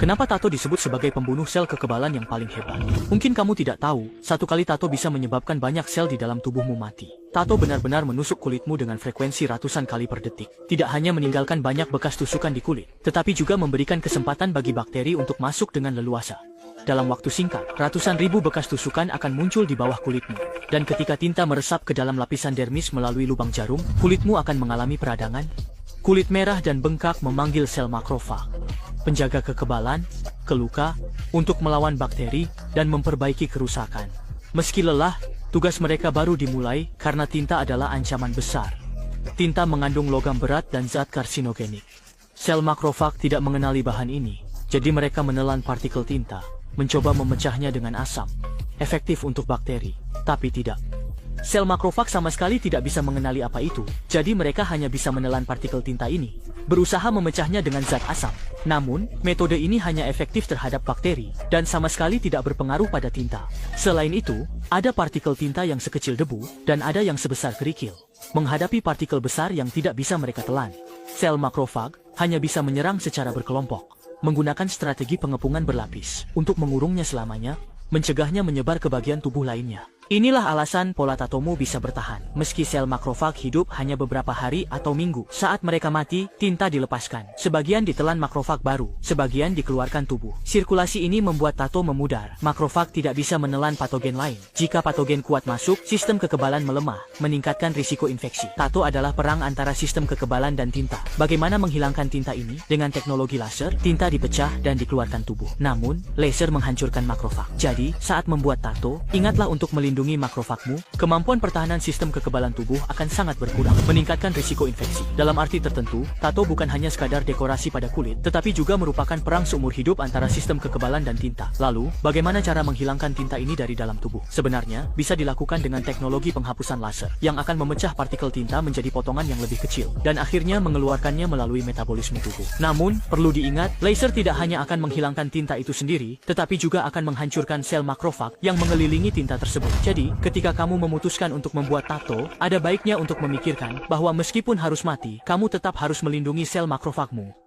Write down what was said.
Kenapa tato disebut sebagai pembunuh sel kekebalan yang paling hebat? Mungkin kamu tidak tahu, satu kali tato bisa menyebabkan banyak sel di dalam tubuhmu mati. Tato benar-benar menusuk kulitmu dengan frekuensi ratusan kali per detik. Tidak hanya meninggalkan banyak bekas tusukan di kulit, tetapi juga memberikan kesempatan bagi bakteri untuk masuk dengan leluasa. Dalam waktu singkat, ratusan ribu bekas tusukan akan muncul di bawah kulitmu. Dan ketika tinta meresap ke dalam lapisan dermis melalui lubang jarum, kulitmu akan mengalami peradangan. Kulit merah dan bengkak memanggil sel makrofag, penjaga kekebalan, ke luka, untuk melawan bakteri, dan memperbaiki kerusakan. Meski lelah, tugas mereka baru dimulai karena tinta adalah ancaman besar. Tinta mengandung logam berat dan zat karsinogenik. Sel makrofag tidak mengenali bahan ini, jadi mereka menelan partikel tinta, mencoba memecahnya dengan asam. Efektif untuk bakteri, tapi tidak. Sel makrofag sama sekali tidak bisa mengenali apa itu, jadi mereka hanya bisa menelan partikel tinta ini, berusaha memecahnya dengan zat asam. Namun, metode ini hanya efektif terhadap bakteri, dan sama sekali tidak berpengaruh pada tinta. Selain itu, ada partikel tinta yang sekecil debu, dan ada yang sebesar kerikil. Menghadapi partikel besar yang tidak bisa mereka telan, sel makrofag hanya bisa menyerang secara berkelompok, menggunakan strategi pengepungan berlapis untuk mengurungnya selamanya, mencegahnya menyebar ke bagian tubuh lainnya. Inilah alasan pola tatomu bisa bertahan. Meski sel makrofag hidup hanya beberapa hari atau minggu, saat mereka mati, tinta dilepaskan. Sebagian ditelan makrofag baru, sebagian dikeluarkan tubuh. Sirkulasi ini membuat tato memudar. Makrofag tidak bisa menelan patogen lain. Jika patogen kuat masuk, sistem kekebalan melemah, meningkatkan risiko infeksi. Tato adalah perang antara sistem kekebalan dan tinta. Bagaimana menghilangkan tinta ini? Dengan teknologi laser, tinta dipecah dan dikeluarkan tubuh. Namun, laser menghancurkan makrofag. Jadi, saat membuat tato, ingatlah untuk melindungi makrofagmu. Kemampuan pertahanan sistem kekebalan tubuh akan sangat berkurang, meningkatkan risiko infeksi. Dalam arti tertentu, tato bukan hanya sekadar dekorasi pada kulit, tetapi juga merupakan perang seumur hidup antara sistem kekebalan dan tinta. Lalu, bagaimana cara menghilangkan tinta ini dari dalam tubuh? Sebenarnya, bisa dilakukan dengan teknologi penghapusan laser, yang akan memecah partikel tinta menjadi potongan yang lebih kecil, dan akhirnya mengeluarkannya melalui metabolisme tubuh. Namun, perlu diingat, laser tidak hanya akan menghilangkan tinta itu sendiri, tetapi juga akan menghancurkan sel makrofag yang mengelilingi tinta tersebut. Jadi, ketika kamu memutuskan untuk membuat tato, ada baiknya untuk memikirkan bahwa meskipun harus mati, kamu tetap harus melindungi sel makrofagmu.